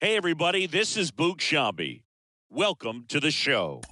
Hey, everybody, this is Boog Shambi. Welcome to the show.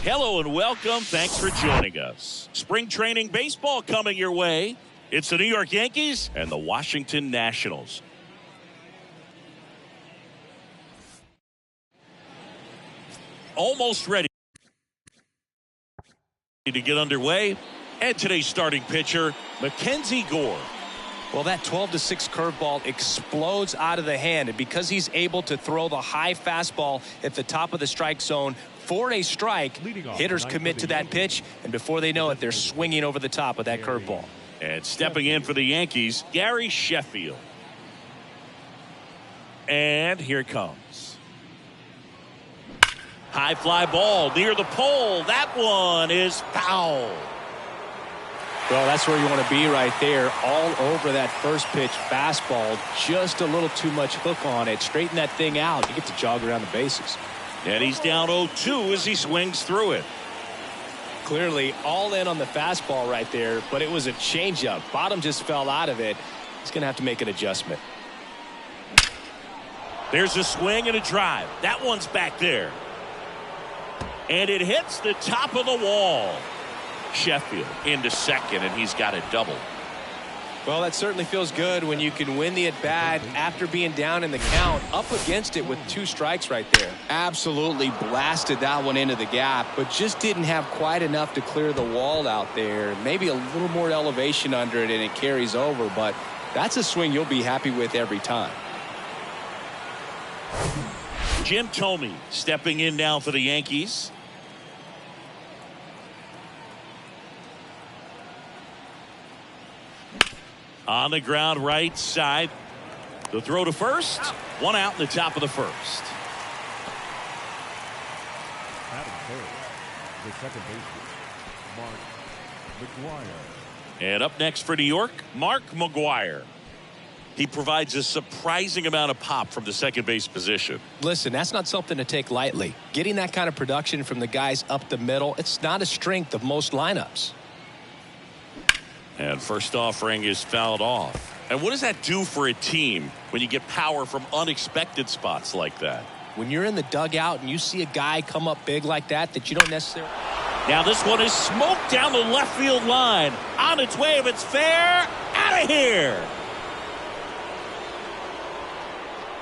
Hello and welcome. Thanks for joining us. Spring training baseball coming your way. It's the New York Yankees and the Washington Nationals. Almost ready to get underway. And today's starting pitcher, Mackenzie Gore. Well, that 12-6 curveball explodes out of the hand, and because he's able to throw the high fastball at the top of the strike zone for a strike, hitters commit to that pitch, and before they know it, they're swinging over the top of that curveball. And stepping in for the Yankees, Gary Sheffield. And here it comes. High fly ball near the pole. That one is foul. Well, that's where you want to be right there, all over that first pitch fastball. Just a little too much hook on it. Straighten that thing out. You get to jog around the bases. And he's down 0-2 as he swings through it. Clearly all in on the fastball right there, but it was a changeup. Bottom just fell out of it. He's going to have to make an adjustment. There's a swing and a drive. That one's back there. And it hits the top of the wall. Sheffield into second, and he's got a double. Well, that certainly feels good when you can win the at-bat after being down in the count, up against it with 2 strikes right there. Absolutely blasted that one into the gap, but just didn't have quite enough to clear the wall out there. Maybe a little more elevation under it, and it carries over, but that's a swing you'll be happy with every time. Jim Thome stepping in now for the Yankees. On the ground right side. The throw to first. 1 out in the top of the first. The second baseman, Mark McGwire. And up next for New York, Mark McGwire. He provides a surprising amount of pop from the second base position. Listen, that's not something to take lightly. Getting that kind of production from the guys up the middle, it's not a strength of most lineups. And first offering is fouled off. And what does that do for a team when you get power from unexpected spots like that? When you're in the dugout and you see a guy come up big like that you don't necessarily... Now this one is smoked down the left field line. On its way, if it's fair, out of here.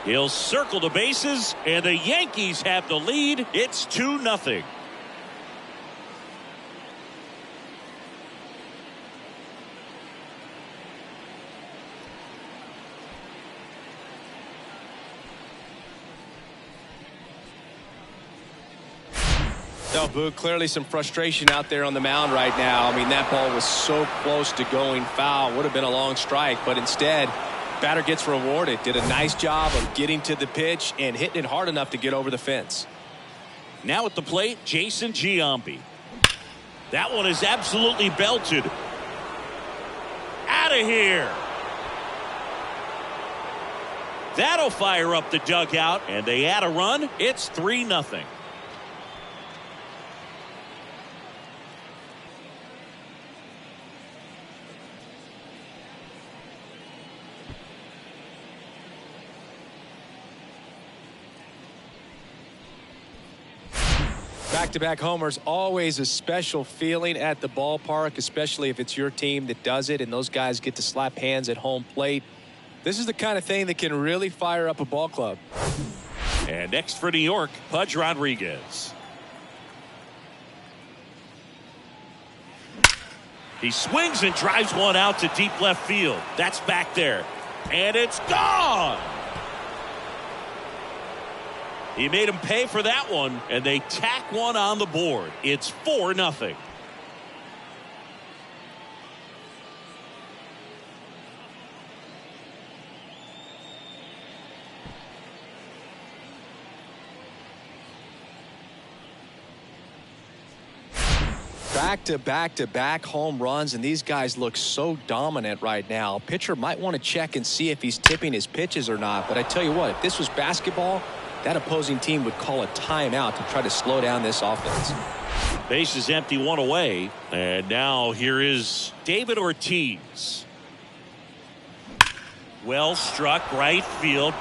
He'll circle the bases, and the Yankees have the lead. It's 2-0. No, Boog, clearly some frustration out there on the mound right now. I mean, that ball was so close to going foul. Would have been a long strike, but instead, batter gets rewarded. Did a nice job of getting to the pitch and hitting it hard enough to get over the fence. Now at the plate, Jason Giambi. That one is absolutely belted. Out of here. That'll fire up the dugout, and they add a run. It's 3-0. Back-to-back homers, always a special feeling at the ballpark, especially if it's your team that does it and those guys get to slap hands at home plate. This is the kind of thing that can really fire up a ball club. And next for New York, Pudge Rodriguez. He swings and drives one out to deep left field. That's back there. And it's gone. He made him pay for that one, and they tack one on the board. It's 4-0. Back-to-back home runs, and these guys look so dominant right now. Pitcher might want to check and see if he's tipping his pitches or not, but I tell you what, if this was basketball, that opposing team would call a timeout to try to slow down this offense. Base is empty, 1 away, and now here is David Ortiz. Well struck right field.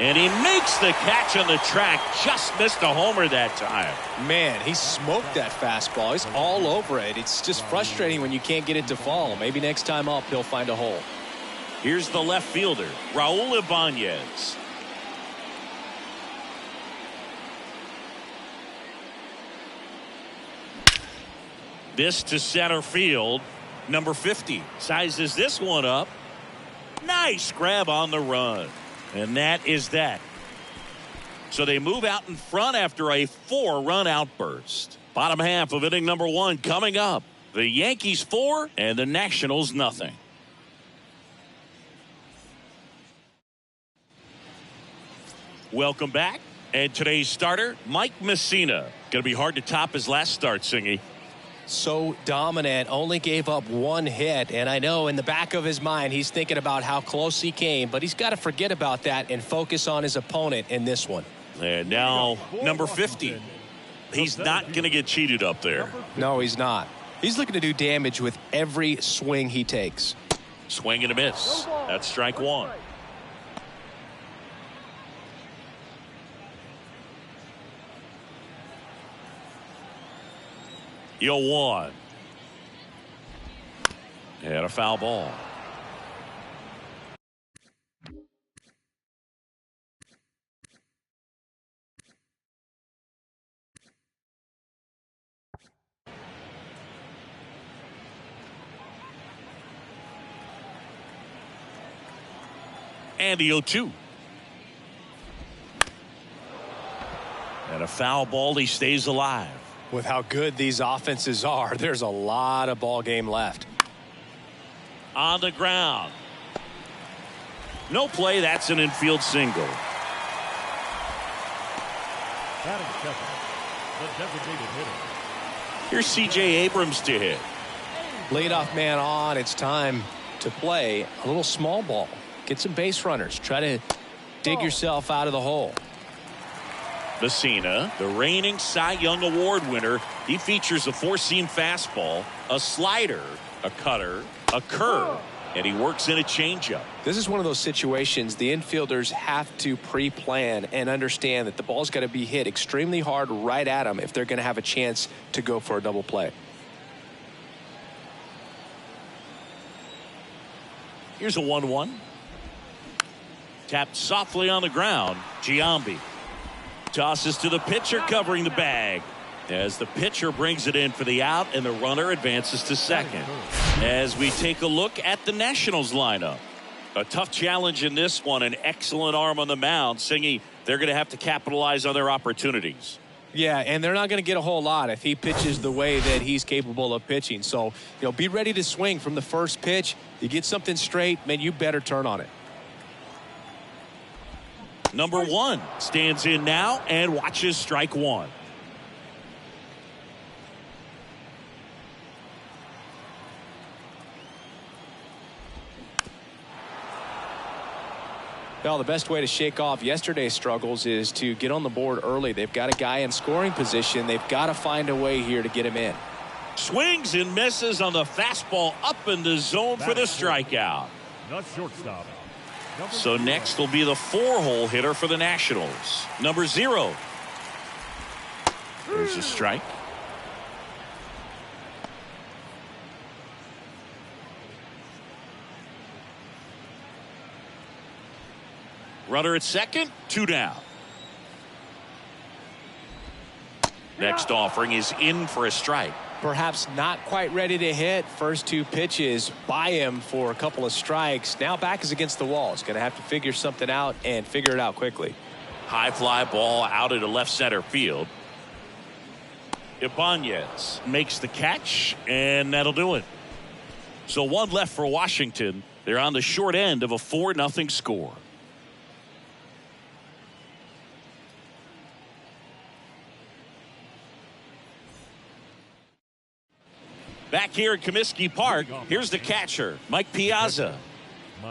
And he makes the catch on the track. Just missed a homer that time. Man, he smoked that fastball. He's all over it. It's just frustrating when you can't get it to fall. Maybe next time up, he'll find a hole. Here's the left fielder, Raul Ibanez. This to center field. Number 50 sizes this one up. Nice grab on the run. And that is that. So they move out in front after a 4-run outburst. Bottom half of inning number 1 coming up. The Yankees 4 and the Nationals nothing. Welcome back. And today's starter, Mike Messina. Going to be hard to top his last start, Singy. So dominant, only gave up 1 hit, and I know in the back of his mind he's thinking about how close he came, but he's got to forget about that and focus on his opponent in this one. And now number 50. He's not going to get cheated up there. No, he's not. He's looking to do damage with every swing he takes. Swing and a miss. That's strike 1. Yo 1. And a foul ball. And the 0-2. And a foul ball. He stays alive. With how good these offenses are, there's a lot of ball game left. On the ground. No play. That's an infield single. Batting second, the designated hitter. Here's C.J. Abrams to hit. Leadoff man on. It's time to play a little small ball. Get some base runners. Try to dig yourself out of the hole. Messina, the reigning Cy Young Award winner. He features a 4-seam fastball, a slider, a cutter, a curve, and he works in a changeup. This is one of those situations the infielders have to pre-plan and understand that the ball's got to be hit extremely hard right at them if they're going to have a chance to go for a double play. Here's a 1-1. Tapped softly on the ground. Giambi tosses to the pitcher covering the bag as the pitcher brings it in for the out and the runner advances to second. As we take a look at the Nationals lineup, a tough challenge in this one. An excellent arm on the mound. Singy, they're going to have to capitalize on their opportunities. Yeah, and they're not going to get a whole lot if he pitches the way that he's capable of pitching. So, be ready to swing from the first pitch. You get something straight, man, you better turn on it. Number 1 stands in now and watches strike 1. Well, the best way to shake off yesterday's struggles is to get on the board early. They've got a guy in scoring position. They've got to find a way here to get him in. Swings and misses on the fastball up in the zone for the strikeout. The shortstop. So next will be the 4-hole hitter for the Nationals. Number 0. There's a strike. Runner at second, 2 down. Next offering is in for a strike. Perhaps not quite ready to hit. First 2 pitches by him for a couple of strikes. Now back is against the wall. He's going to have to figure something out and figure it out quickly. High fly ball out into left center field. Ibanez makes the catch, and that'll do it. So 1 left for Washington. They're on the short end of a 4-0 score. Back here at Comiskey Park, here's the catcher, Mike Piazza.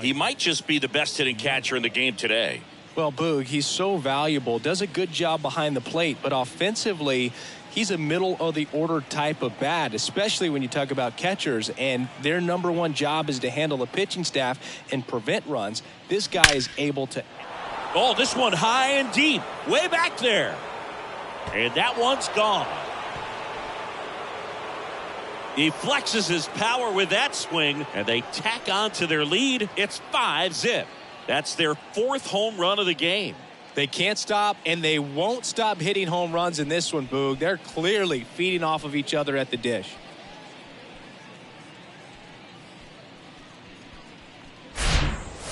He might just be the best hitting catcher in the game today. Well, Boog, he's so valuable, does a good job behind the plate, but offensively, he's a middle-of-the-order type of bat, especially when you talk about catchers, and their number 1 job is to handle the pitching staff and prevent runs. This guy is able to... Oh, this one high and deep, way back there. And that one's gone. He flexes his power with that swing, and they tack on to their lead. It's 5-zip. That's their 4th home run of the game. They can't stop, and they won't stop hitting home runs in this one, Boog. They're clearly feeding off of each other at the dish.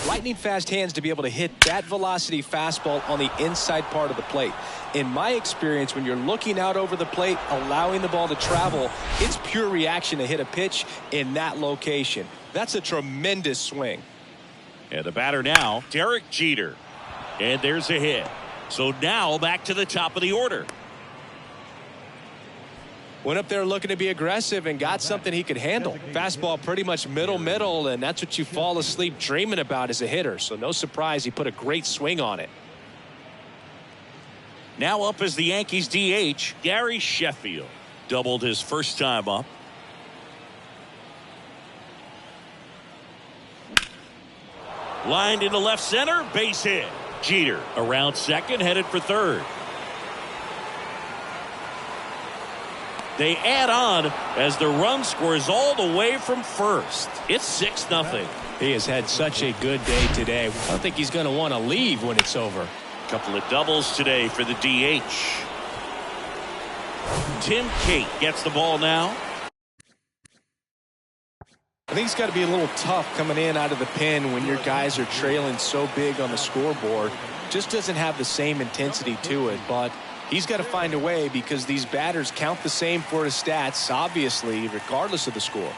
Lightning fast hands to be able to hit that velocity fastball on the inside part of the plate. In my experience, when you're looking out over the plate, allowing the ball to travel, it's pure reaction to hit a pitch in that location. That's a tremendous swing. And the batter now, Derek Jeter. And there's a hit. So now back to the top of the order. Went up there looking to be aggressive and got something he could handle. Fastball pretty much middle, and that's what you fall asleep dreaming about as a hitter. So no surprise he put a great swing on it. Now up as the Yankees DH, Gary Sheffield. Doubled his first time up. Lined into left center, base hit. Jeter around second, headed for third. They add on as the run scores all the way from first. It's 6-0. He has had such a good day today. I don't think he's going to want to leave when it's over. Couple of doubles today for the DH. Tim Cate gets the ball now. I think it's got to be a little tough coming in out of the pen when your guys are trailing so big on the scoreboard. Just doesn't have the same intensity to it, but he's got to find a way because these batters count the same for his stats, obviously, regardless of the score.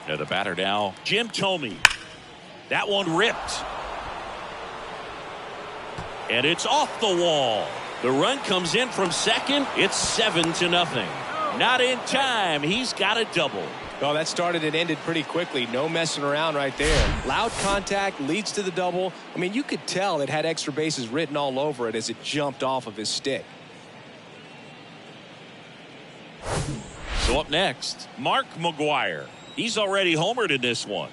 Now the batter now, Jim Thome. That one ripped. And it's off the wall. The run comes in from second. It's 7-0. Not in time. He's got a double. Well, that started and ended pretty quickly. No messing around right there. Loud contact leads to the double. I mean, you could tell it had extra bases written all over it as it jumped off of his stick. So up next, Mark McGwire. He's already homered in this one.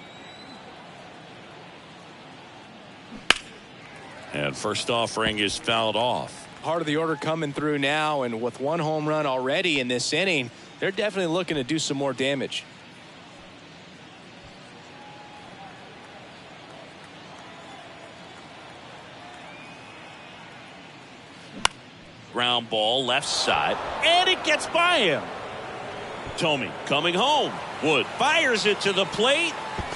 And first offering is fouled off. Heart of the order coming through now, and with one home run already in this inning, they're definitely looking to do some more damage. Ground ball left side, and it gets by him. Thome coming home. Wood fires it to the plate.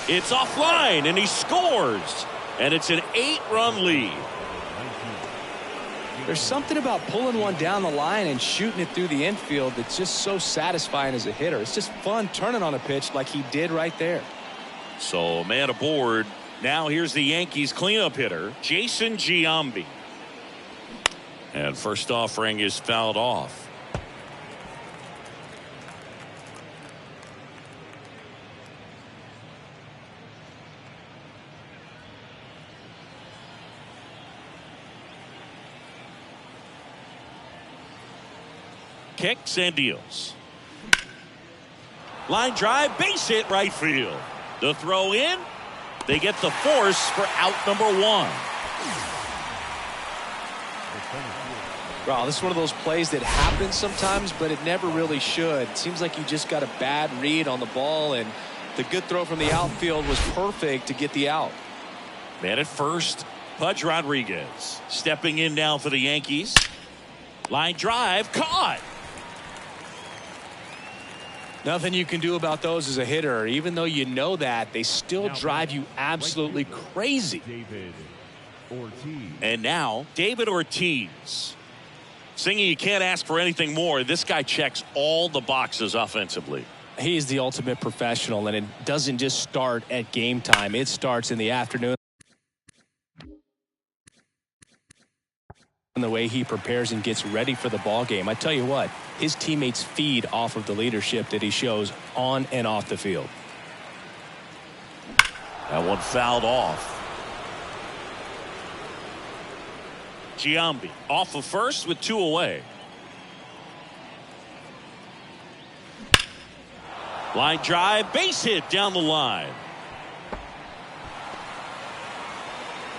It's offline, and he scores. And it's an 8-run lead. There's something about pulling one down the line and shooting it through the infield that's just so satisfying as a hitter. It's just fun turning on a pitch like he did right there. So man aboard. Now here's the Yankees cleanup hitter, Jason Giambi. And first offering is fouled off. Kicks and deals. Line drive, base hit right field. The throw in. They get the force for out number 1. Wow, this is one of those plays that happens sometimes, but it never really should. It seems like you just got a bad read on the ball, and the good throw from the outfield was perfect to get the out. Man at first, Pudge Rodriguez stepping in now for the Yankees. Line drive, caught. Nothing you can do about those as a hitter. Even though you know that, they still drive you absolutely crazy. And now, David Ortiz. Singing, you can't ask for anything more. This guy checks all the boxes offensively. He is the ultimate professional, and it doesn't just start at game time. It starts in the afternoon. The way he prepares and gets ready for the ball game. I tell you what, his teammates feed off of the leadership that he shows on and off the field. That one fouled off. Giambi off of first with 2 away. Line drive, base hit down the line.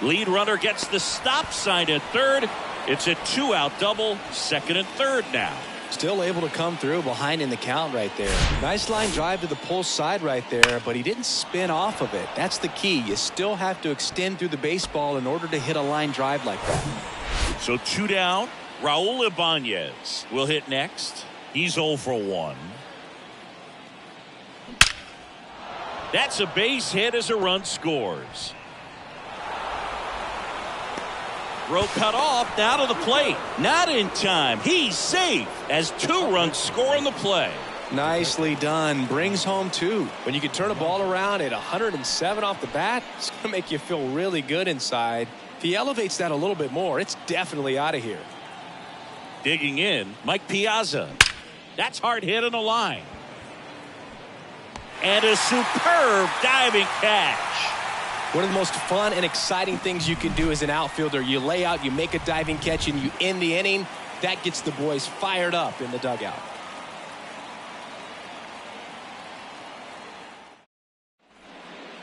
Lead runner gets the stop sign at third. It's a 2-out double, second and third now. Still able to come through behind in the count right there. Nice line drive to the pull side right there, but he didn't spin off of it. That's the key. You still have to extend through the baseball in order to hit a line drive like that. So 2 down. Raul Ibanez will hit next. He's 0 for 1. That's a base hit as a run scores. Throw cut off, now to the plate. Not in time. He's safe as 2 runs score on the play. Nicely done. Brings home 2. When you can turn a ball around at 107 off the bat, it's going to make you feel really good inside. If he elevates that a little bit more, it's definitely out of here. Digging in, Mike Piazza. That's hard hit on the line. And a superb diving catch. One of the most fun and exciting things you can do as an outfielder. You lay out, you make a diving catch, and you end the inning. That gets the boys fired up in the dugout.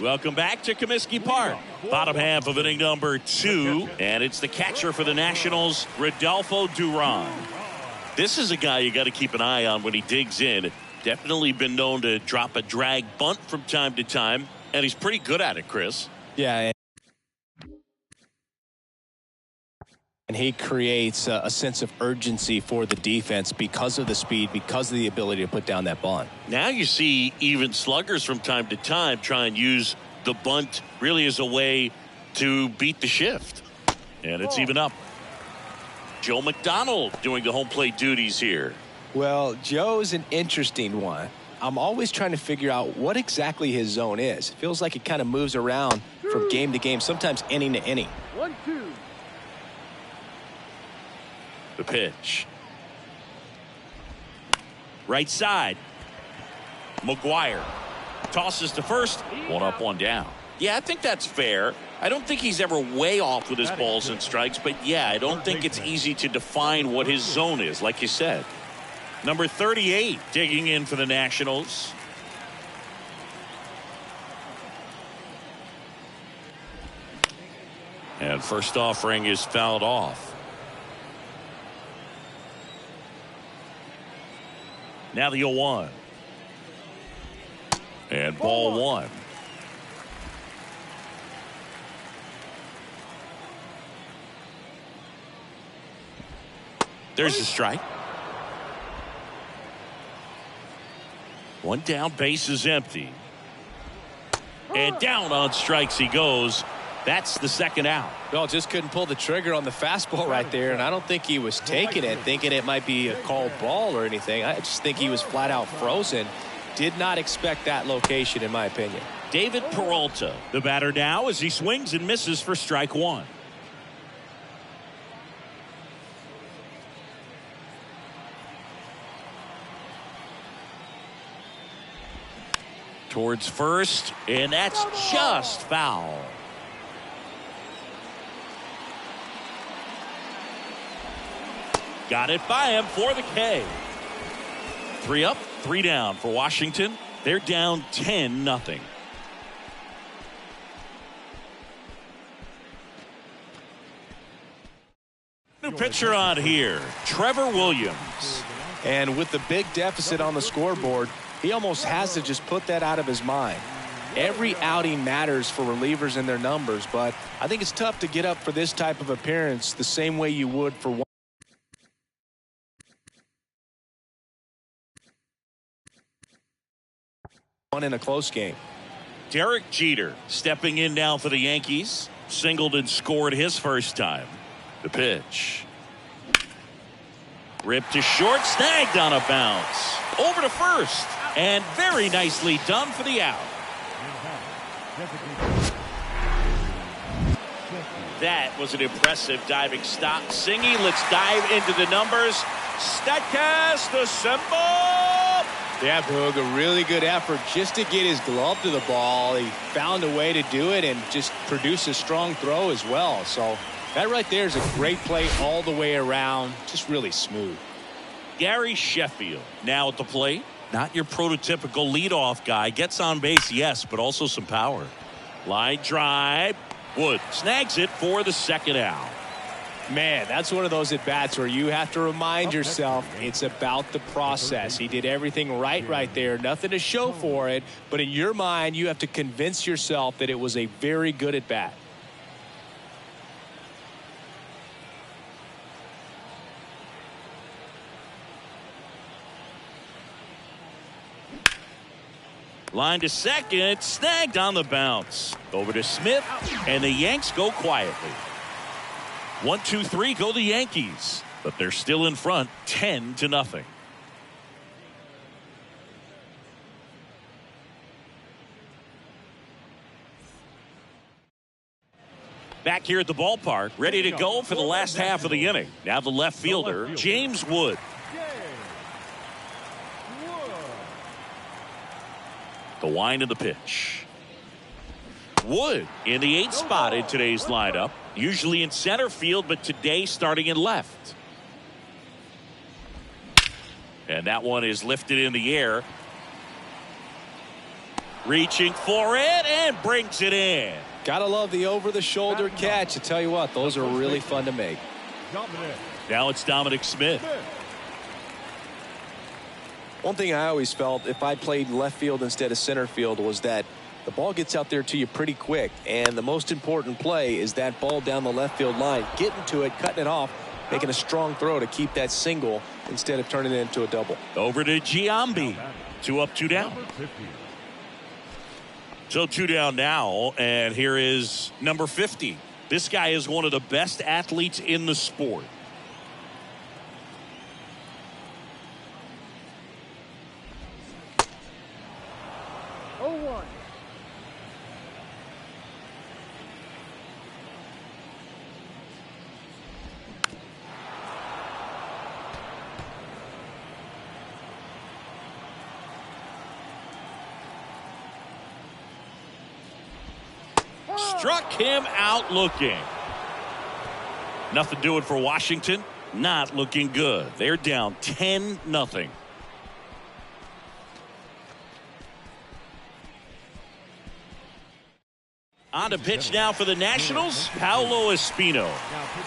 Welcome back to Comiskey Park. Bottom half of inning number 2. And it's the catcher for the Nationals, Rodolfo Duran. This is a guy you got to keep an eye on when he digs in. Definitely been known to drop a drag bunt from time to time. And he's pretty good at it, Chris. Yeah. And he creates a sense of urgency for the defense because of the speed, because of the ability to put down that bunt. Now you see even sluggers from time to time try and use the bunt really as a way to beat the shift. And it's even up. Joe McDonald doing the home plate duties here. Well, Joe's an interesting one. I'm always trying to figure out what exactly his zone is. It feels like it kind of moves around from game to game, sometimes inning to inning. 1-2. The pitch. Right side. McGuire tosses to first. 1 up, 1 down. Yeah, I think that's fair. I don't think he's ever way off with his balls and strikes, but yeah, I don't think it's easy to define what his zone is, like you said. Number 38 digging in for the Nationals. And first offering is fouled off. Now the 0-1. And ball 1. There's a strike. 1 down, base is empty. And down on strikes he goes. That's the 2nd out. Well, just couldn't pull the trigger on the fastball right there, and I don't think he was taking it, thinking it might be a called ball or anything. I just think he was flat out frozen. Did not expect that location, in my opinion. David Peralta, the batter now, as he swings and misses for strike 1. Towards first, and that's just foul. Got it by him for the K. 3 up, 3 down for Washington. They're down 10-0. New pitcher on here, Trevor Williams. And with the big deficit on the scoreboard, he almost has to just put that out of his mind. Every outing matters for relievers and their numbers, but I think it's tough to get up for this type of appearance the same way you would for one in a close game. Derek Jeter stepping in now for the Yankees. Singled and scored his first time. The pitch. Ripped to short, snagged on a bounce. Over to first. And very nicely done for the out. That was an impressive diving stop. Singy, let's dive into the numbers. Statcast assemble. Yeah, Boog, a really good effort just to get his glove to the ball. He found a way to do it and just produce a strong throw as well. So that right there is a great play all the way around. Just really smooth. Gary Sheffield now at the plate. Not your prototypical leadoff guy. Gets on base, yes, but also some power. Line drive. Wood snags it for the second out. Man, that's one of those at-bats where you have to remind yourself it's about the process. He did everything right there. Nothing to show for it. But in your mind, you have to convince yourself that it was a very good at-bat. Line to second, snagged on the bounce. Over to Smith, and the Yanks go quietly. 1-2-3 go the Yankees, but they're still in front 10-0. Back here at the ballpark, ready to go for the last half of the inning. Now the left fielder, James Wood. The wind of the pitch. Wood in the 8th spot in today's lineup. Usually in center field, but today starting in left. And that one is lifted in the air. Reaching for it and brings it in. Gotta love the over-the-shoulder catch. I tell you what, those are really fun to make. Now it's Dominic Smith. One thing I always felt if I played left field instead of center field was that the ball gets out there to you pretty quick, and the most important play is that ball down the left field line, getting to it, cutting it off, making a strong throw to keep that single instead of turning it into a double. Over to Giambi. 2 up, 2 down. So 2 down now, and here is number 50. This guy is one of the best athletes in the sport. Struck him out looking. Nothing doing for Washington. Not looking good. They're down 10-0. On to pitch now for the Nationals, Paolo Espino.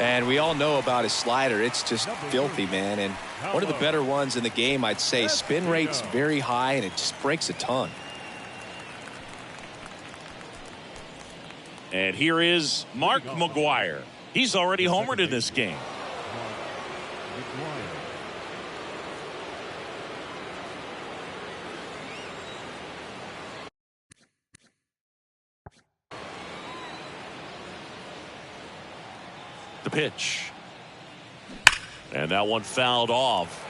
And we all know about his slider. It's just filthy, man. And one of the better ones in the game, I'd say. Spin rate's very high, and it just breaks a ton. And here is Mark McGwire. He's already homered in this game. The pitch. And that one fouled off.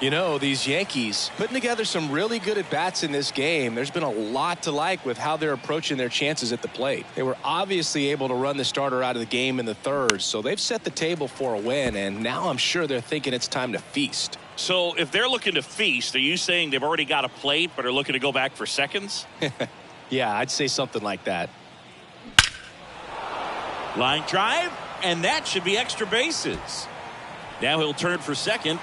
You know, these Yankees putting together some really good at-bats in this game. There's been a lot to like with how they're approaching their chances at the plate. They were obviously able to run the starter out of the game in the third, so they've set the table for a win, and now I'm sure they're thinking it's time to feast. So if they're looking to feast, are you saying they've already got a plate but are looking to go back for seconds? Yeah, I'd say something like that. Line drive, and that should be extra bases. Now he'll turn for second.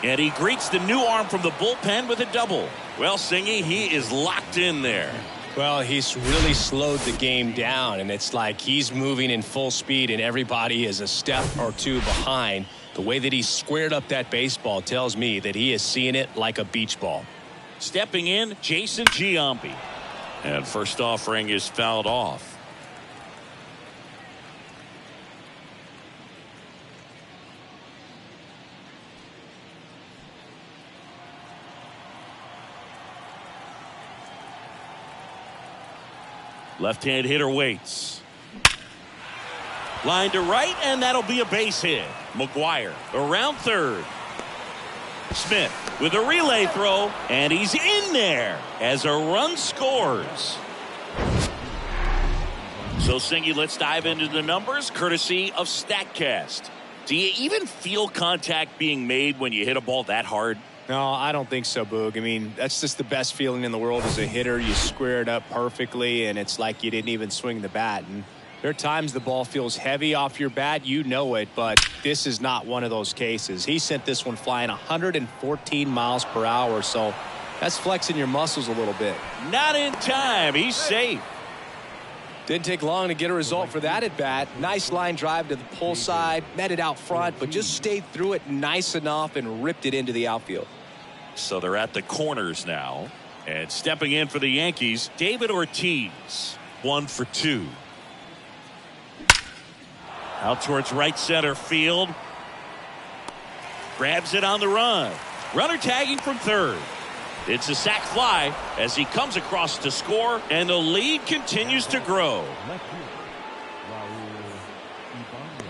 And he greets the new arm from the bullpen with a double. Well, Singy, he is locked in there. Well, he's really slowed the game down, and it's like he's moving in full speed, and everybody is a step or two behind. The way that he squared up that baseball tells me that he is seeing it like a beach ball. Stepping in, Jason Giambi. And first offering is fouled off. Left-hand hitter waits. Line to right, and that'll be a base hit. McGwire around third. Smith with a relay throw, and he's in there as a run scores. So, Singy, let's dive into the numbers, courtesy of StatCast. Do you even feel contact being made when you hit a ball that hard? No, I don't think so, Boog. I mean, that's just the best feeling in the world as a hitter. You square it up perfectly, and it's like you didn't even swing the bat. And there are times the ball feels heavy off your bat. You know it, but this is not one of those cases. He sent this one flying 114 miles per hour, so that's flexing your muscles a little bit. Not in time. He's safe. Didn't take long to get a result for that at bat. Nice line drive to the pull side, met it out front, but just stayed through it nice enough and ripped it into the outfield. So they're at the corners now. And stepping in for the Yankees, David Ortiz, 1 for 2. Out towards right center field. Grabs it on the run. Runner tagging from third. It's a sac fly as he comes across to score, and the lead continues to grow. Left fielder, Raul Ibanez.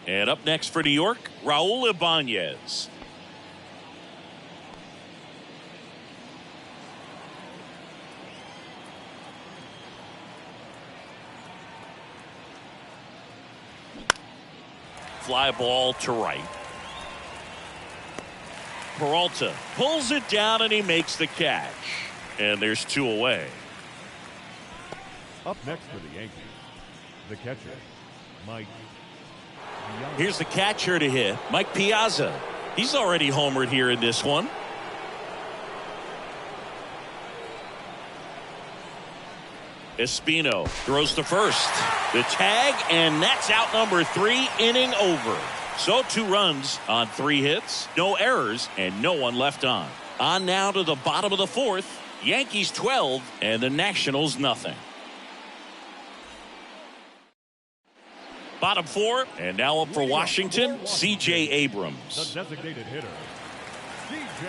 And up next for New York, Raul Ibanez. Fly ball to right. Peralta pulls it down and he makes the catch. And there's 2 away. Up next for the Yankees, the catcher, Mike. Here's the catcher to hit, Mike Piazza. He's already homered here in this one. Espino throws to first. The tag, and that's out number 3, inning over. So 2 runs on 3 hits, no errors, and no one left on. On now to the bottom of the 4th. Yankees 12 and the Nationals nothing. Bottom 4, and now up for Washington, C.J. Abrams. The designated hitter, C.J.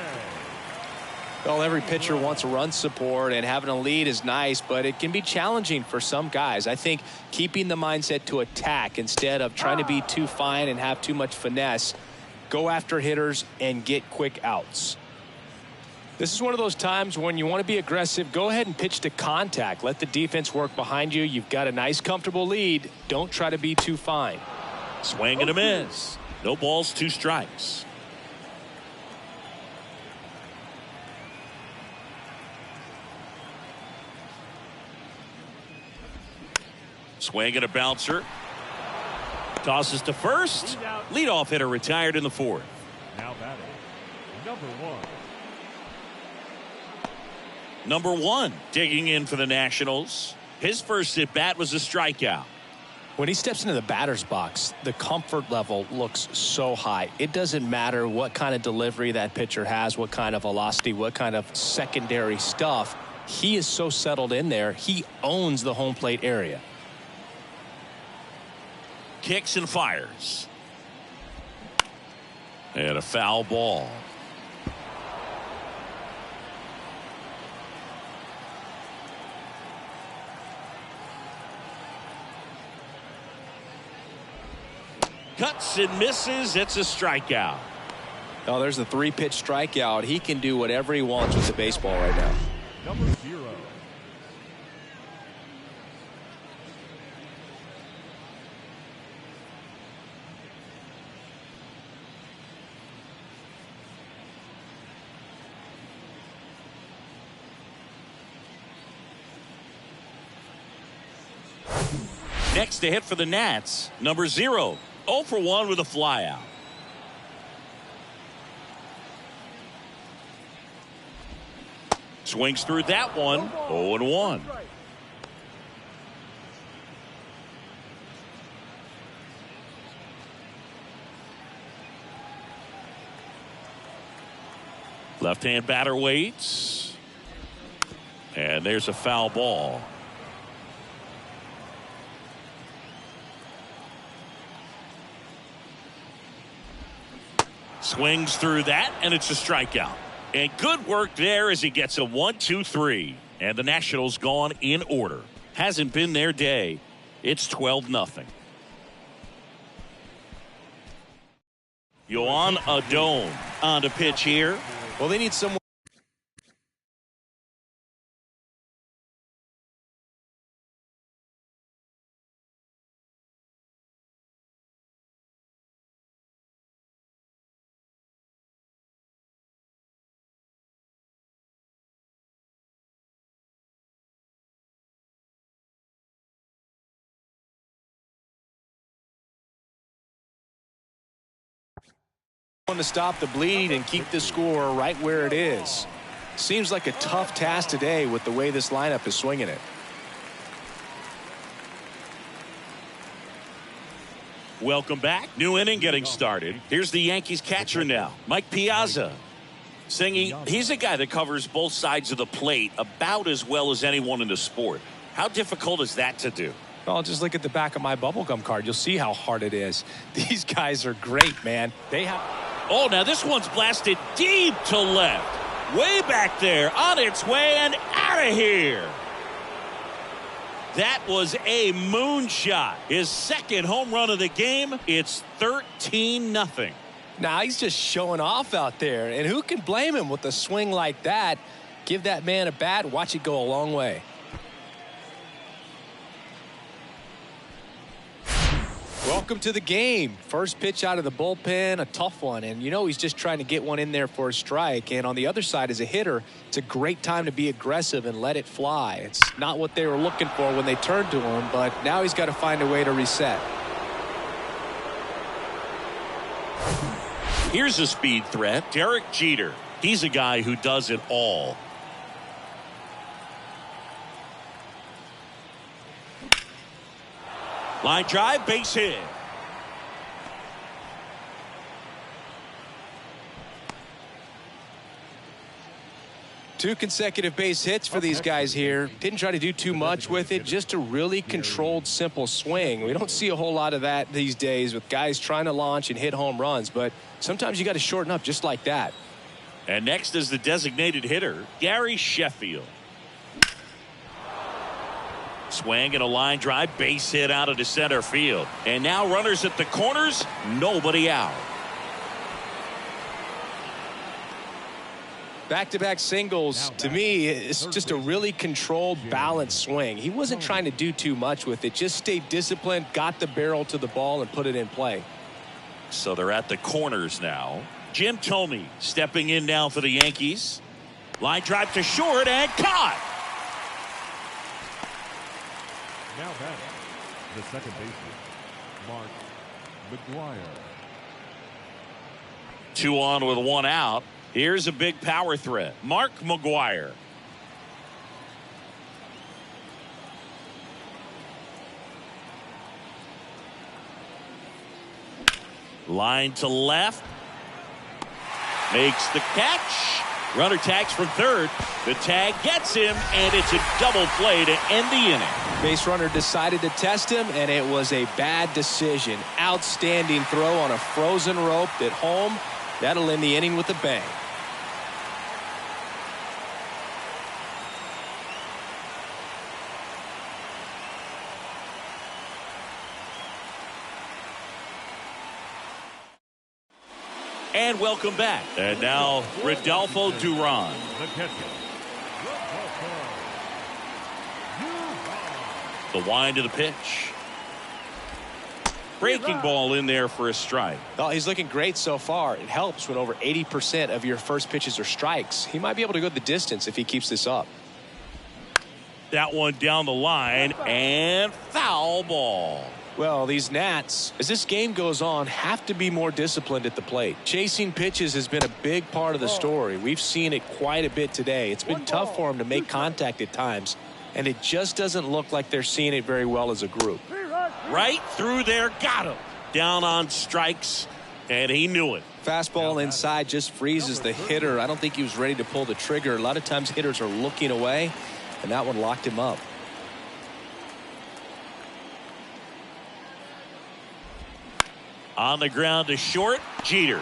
Well, every pitcher wants run support, and having a lead is nice, but it can be challenging for some guys. I think keeping the mindset to attack instead of trying to be too fine and have too much finesse, go after hitters and get quick outs. This is one of those times when you want to be aggressive. Go ahead and pitch to contact. Let the defense work behind you. You've got a nice, comfortable lead. Don't try to be too fine. Swing and a miss. No balls, 2 strikes. Swing and a bouncer. Tosses to first. Leadoff hitter retired in the 4th. Now batting, number 1. Number 1 digging in for the Nationals. His first at bat was a strikeout. When he steps into the batter's box, the comfort level looks so high. It doesn't matter what kind of delivery that pitcher has, what kind of velocity, what kind of secondary stuff. He is so settled in there. He owns the home plate area. Kicks and fires. And a foul ball. Cuts and misses. It's a strikeout. Oh, there's the 3-pitch strikeout. He can do whatever he wants with the baseball right now. Number 0. Next to hit for the Nats, number 0. 0 for 1 with a flyout. Swings through that one. 0-1. Left-hand batter waits. And there's a foul ball. Swings through that, and it's a strikeout. And good work there as he gets a 1-2-3. And the Nationals gone in order. Hasn't been their day. It's 12-0. Yoan Adon on the pitch here. Well, they need someone. To stop the bleed and keep the score right where it is. Seems like a tough task today with the way this lineup is swinging it. Welcome back. New inning getting started. Here's the Yankees catcher now, Mike Piazza. Singing, he's a guy that covers both sides of the plate about as well as anyone in the sport. How difficult is that to do? Well, just look at the back of my bubblegum card. You'll see how hard it is. These guys are great, man. They have... Oh, now this one's blasted deep to left. Way back there, on its way and out of here. That was a moonshot. His second home run of the game. It's 13-0. Now he's just showing off out there, and who can blame him with a swing like that? Give that man a bat, watch it go a long way. Welcome to the game. First pitch out of the bullpen, a tough one, and you know he's just trying to get one in there for a strike. And on the other side, as a hitter, it's a great time to be aggressive and let it fly. It's not what they were looking for when they turned to him, but now he's got to find a way to reset. Here's a speed threat, Derek Jeter. He's a guy who does it all. Line drive, base hit. Two consecutive base hits for these guys here. Didn't try to do too much with it, just a really controlled, simple swing. We don't see a whole lot of that these days with guys trying to launch and hit home runs, but sometimes you got to shorten up just like that. And next is the designated hitter, Gary Sheffield. Swing and a line drive, base hit out of the center field. And now runners at the corners, nobody out. Back-to-back singles, to me, it's just a really controlled, balanced swing. He wasn't trying to do too much with it. Just stayed disciplined, got the barrel to the ball, and put it in play. So they're at the corners now. Jim Thome stepping in now for the Yankees. Line drive to short and caught. Now batting, the second baseman, Mark McGwire. 2 on with 1 out. Here's a big power threat, Mark McGwire. Line to left. Makes the catch. Runner tags from third. The tag gets him, and it's a double play to end the inning. Base runner decided to test him, and it was a bad decision. Outstanding throw on a frozen rope at home. That'll end the inning with a bang. And welcome back. And now, Rodolfo Duran. The catcher, The wind of the pitch. Breaking ball in there for a strike. Oh, he's looking great so far. It helps when over 80% of your first pitches are strikes. He might be able to go the distance if he keeps this up. That one down the line and foul ball. Well, these Nats, as this game goes on, have to be more disciplined at the plate. Chasing pitches has been a big part of the story. We've seen it quite a bit today. It's been tough for them to make contact at times, and it just doesn't look like they're seeing it very well as a group. Right through there, got him. Down on strikes, and he knew it. Fastball inside just freezes the hitter. I don't think he was ready to pull the trigger. A lot of times hitters are looking away, and that one locked him up. On the ground to short, Jeter.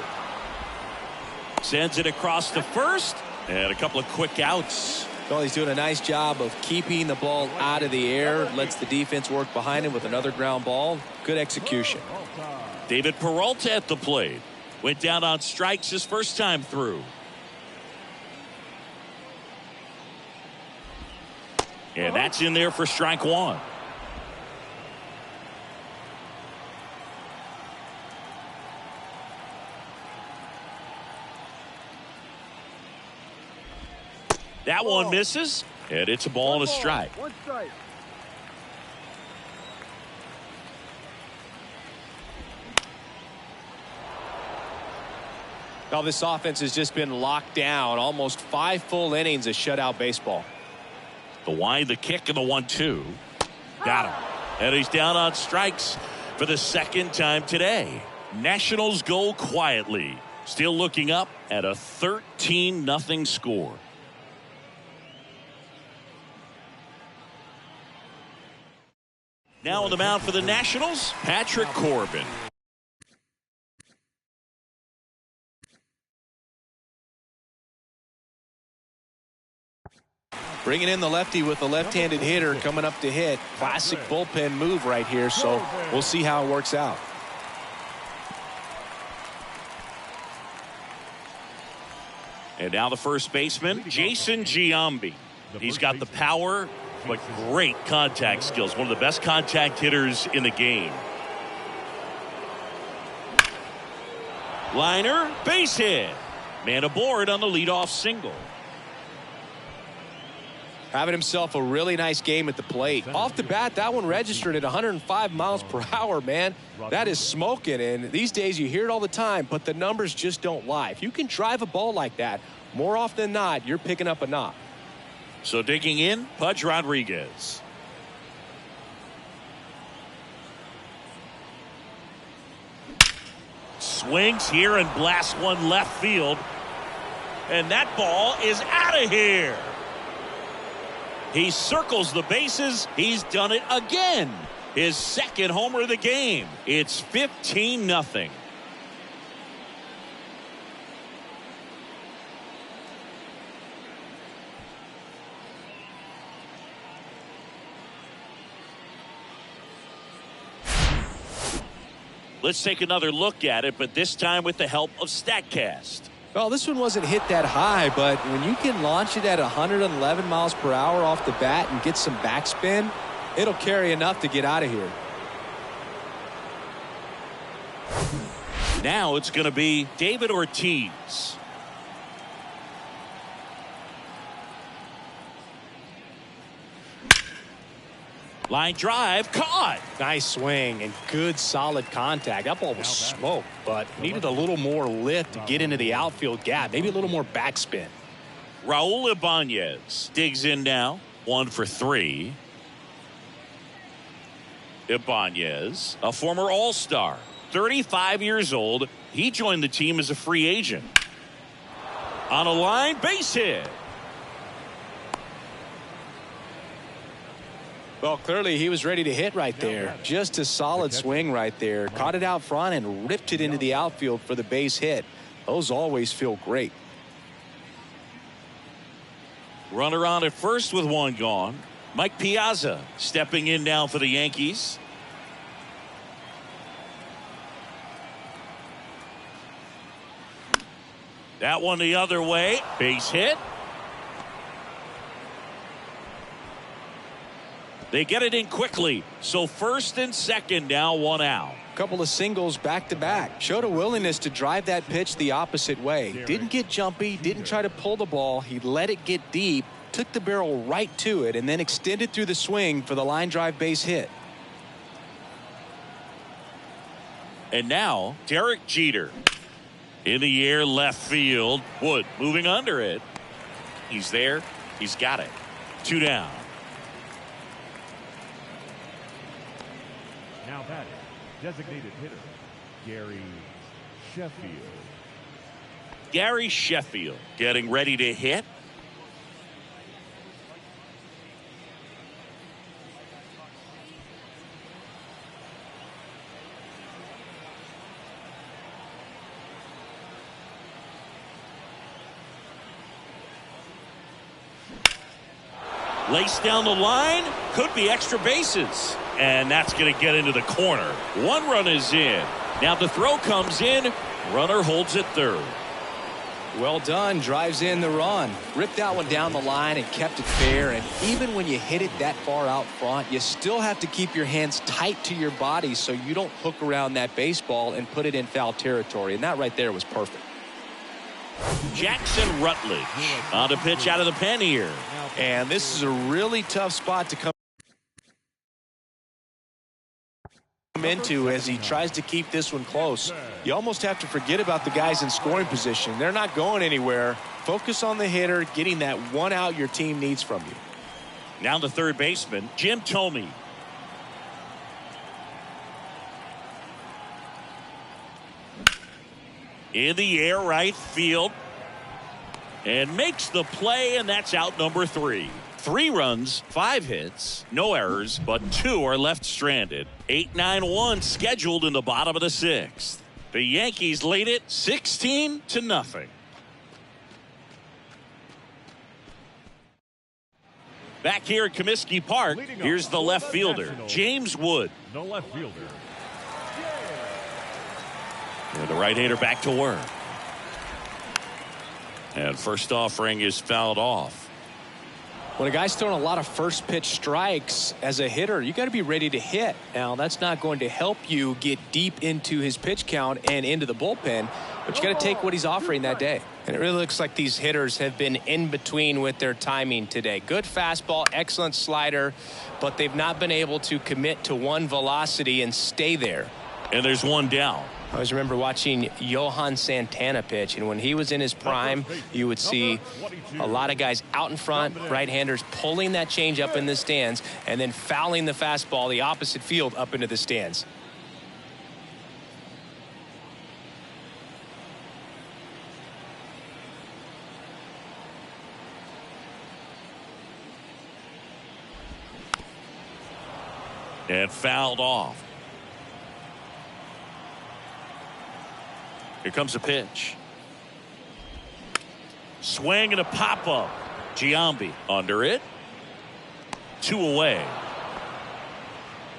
Sends it across to first, and a couple of quick outs. Well, he's doing a nice job of keeping the ball out of the air. Lets the defense work behind him with another ground ball. Good execution. David Peralta at the plate. Went down on strikes his first time through. And that's in there for strike one. That one misses, and it's a ball and a strike. One strike. Now this offense has just been locked down. Almost 5 full innings of shutout baseball. The wide, the kick, and the 1-2. Got him. And he's down on strikes for the second time today. Nationals go quietly. Still looking up at a 13-0 score. Now on the mound for the Nationals, Patrick Corbin. Bringing in the lefty with the left-handed hitter coming up to hit. Classic bullpen move right here, so we'll see how it works out. And now the first baseman, Jason Giambi. He's got the power, but great contact skills. One of the best contact hitters in the game. Liner, base hit. Man aboard on the leadoff single. Having himself a really nice game at the plate. Off the bat, that one registered at 105 miles per hour, man. That is smoking, and these days you hear it all the time, but the numbers just don't lie. If you can drive a ball like that, more often than not, you're picking up a knock. So digging in, Pudge Rodriguez. Swings here and blasts one left field. And that ball is out of here. He circles the bases. He's done it again. His second homer of the game. It's 15-0. Let's take another look at it, but this time with the help of StatCast. Well, this one wasn't hit that high, but when you can launch it at 111 miles per hour off the bat and get some backspin, it'll carry enough to get out of here. Now it's going to be David Ortiz. Line drive, caught. Nice swing and good solid contact. That ball was smoked, but needed a little more lift to get into the outfield gap. Maybe a little more backspin. Raul Ibanez digs in now. 1 for 3. Ibanez, a former All-Star, 35 years old. He joined the team as a free agent. On a line, base hit. Well, clearly he was ready to hit right there. Just a solid swing right there. Caught it out front and ripped it into the outfield for the base hit. Those always feel great. Runner on at first with 1 gone. Mike Piazza stepping in now for the Yankees. That one the other way. Base hit. They get it in quickly. So first and second now, 1 out. Couple of singles back to back. Showed a willingness to drive that pitch the opposite way. Didn't get jumpy, didn't try to pull the ball. He let it get deep, took the barrel right to it, and then extended through the swing for the line drive base hit. And now Derek Jeter in the air, left field. Wood moving under it. He's there. He's got it. 2 down. Now batting, designated hitter, Gary Sheffield. Gary Sheffield getting ready to hit. Laced down the line, could be extra bases. And that's going to get into the corner. 1 run is in. Now the throw comes in. Runner holds at third. Well done. Drives in the run. Ripped that one down the line and kept it fair. And even when you hit it that far out front, you still have to keep your hands tight to your body so you don't hook around that baseball and put it in foul territory. And that right there was perfect. Jackson Rutledge on a pitch out of the pen here. And this is a really tough spot to come into as he tries to keep this one close. You almost have to forget about the guys in scoring position. They're not going anywhere. Focus on the hitter, getting that one out your team needs from you. Now the third baseman, Jim Thome. In the air, right field. And makes the play, and that's out number 3. 3 runs, 5 hits, no errors, but 2 are left stranded. 8-9-1 scheduled in the bottom of the 6th. The Yankees lead it 16-0. Back here at Comiskey Park, here's the left fielder, James Wood. The left fielder. And the right-hander back to work. And first offering is fouled off. When a guy's throwing a lot of first pitch strikes as a hitter, you got to be ready to hit. Now, that's not going to help you get deep into his pitch count and into the bullpen, but you got to take what he's offering that day. And it really looks like these hitters have been in between with their timing today. Good fastball, excellent slider, but they've not been able to commit to one velocity and stay there. And there's one down. I always remember watching Johan Santana pitch, and when he was in his prime, you would see a lot of guys out in front, right-handers pulling that change up in the stands, and then fouling the fastball the opposite field up into the stands. And fouled off. Here comes a pitch. Swing and a pop-up. Giambi under it. 2 away.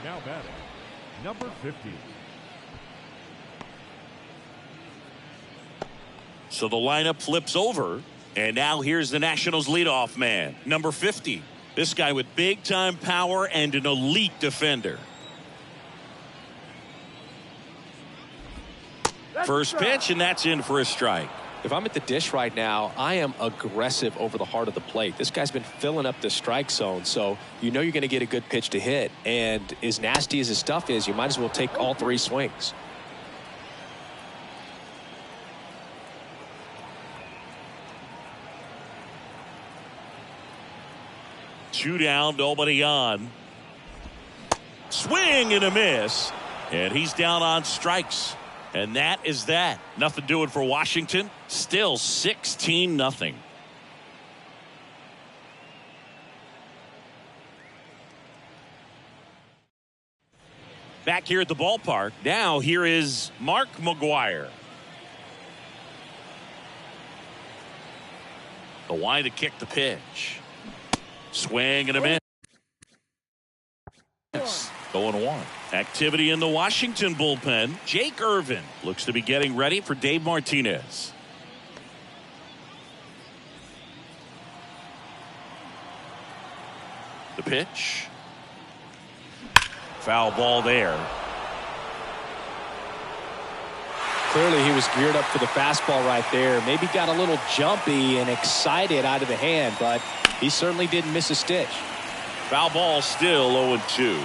Now batting, number 50. So the lineup flips over. And now here's the Nationals leadoff man, number 50. This guy with big-time power and an elite defender. First pitch, and that's in for a strike. If I'm at the dish right now, I am aggressive over the heart of the plate. This guy's been filling up the strike zone, so you know you're going to get a good pitch to hit. And as nasty as his stuff is, you might as well take all 3 swings. Two down, nobody on. Swing and a miss. And he's down on strikes. And that is that. Nothing doing for Washington. Still 16-0. Back here at the ballpark. Now here is Mark McGwire. The line to kick the pitch. Swing and a miss. 0-1. Activity in the Washington bullpen. Jake Irvin looks to be getting ready for Dave Martinez. The pitch. Foul ball there. Clearly he was geared up for the fastball right there. Maybe got a little jumpy and excited out of the hand, but he certainly didn't miss a stitch. Foul ball still 0-2.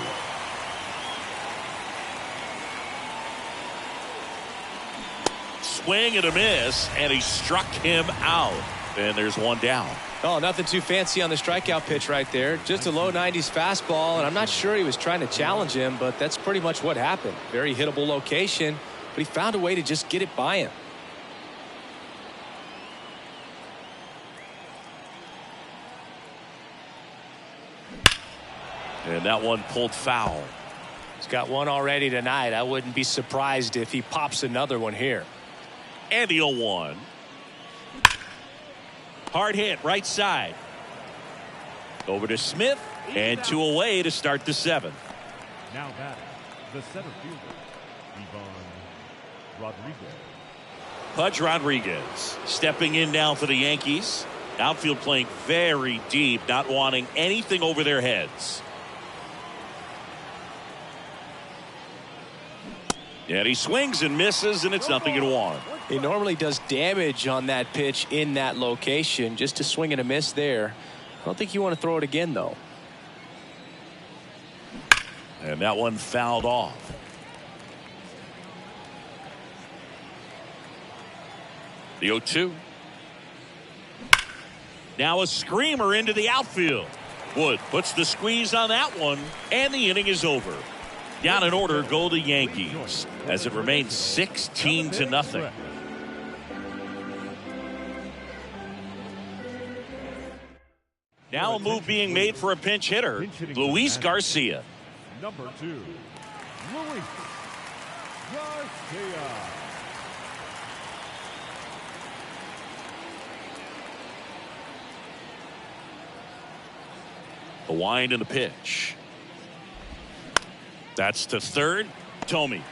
Swing and a miss, and he struck him out. And there's one down. Oh, nothing too fancy on the strikeout pitch right there. Just a low 90s fastball, and I'm not sure he was trying to challenge him, but that's pretty much what happened. Very hittable location, but he found a way to just get it by him. And that one pulled foul. He's got one already tonight. I wouldn't be surprised if he pops another one here. And the 0-1. Hard hit right side. Over to Smith, and 2 away to start the 7th. Now batting, the center fielder, Ivan Rodriguez. Pudge Rodriguez stepping in now for the Yankees. Outfield playing very deep, not wanting anything over their heads. And he swings and misses, and it's 0-1. He normally does damage on that pitch in that location. Just a swing and a miss there. I don't think you want to throw it again, though. And that one fouled off. The 0-2. Now a screamer into the outfield. Wood puts the squeeze on that one, and the inning is over. Down in order go the Yankees, as it remains 16-0. Now a move being made for a pinch hitter, Luis Garcia. Number 2, Luis Garcia. The wind and the pitch. That's to third. Tomey.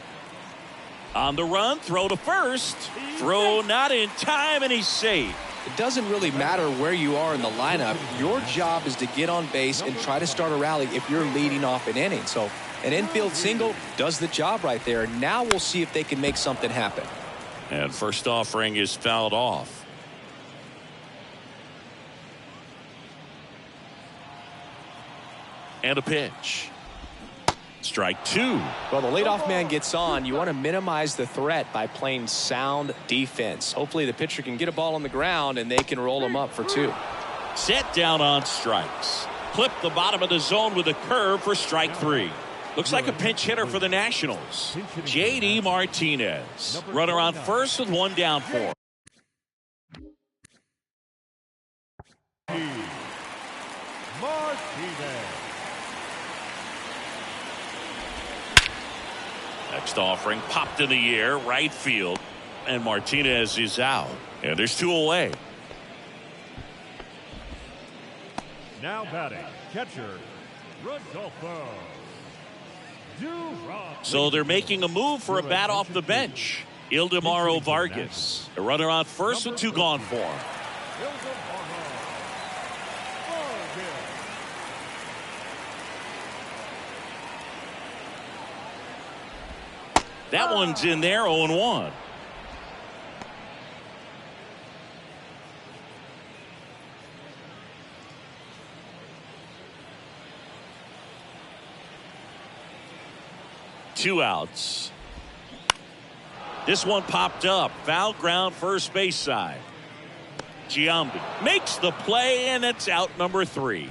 On the run, throw to first. Throw not in time, and he's safe. It doesn't really matter where you are in the lineup. Your job is to get on base and try to start a rally if you're leading off an inning. So an infield single does the job right there. Now we'll see if they can make something happen. And first offering is fouled off. And a pitch. Strike 2. Well, the leadoff man gets on. You want to minimize the threat by playing sound defense. Hopefully the pitcher can get a ball on the ground and they can roll him up for 2. Set down on strikes. Clip the bottom of the zone with a curve for strike 3. Looks like a pinch hitter for the Nationals. J.D. Martinez. Runner on first with one down for him. Martinez. Next offering popped in the air, right field, and Martinez is out. And there's 2 away. Now batting, catcher, Rodolfo Duran. So they're making a move for a bat off the bench. Ildemaro Vargas. A runner on first with 2 gone for him. That one's in there, 0-1. Two outs. This one popped up. Foul ground first base side. Giambi makes the play, and it's out number 3.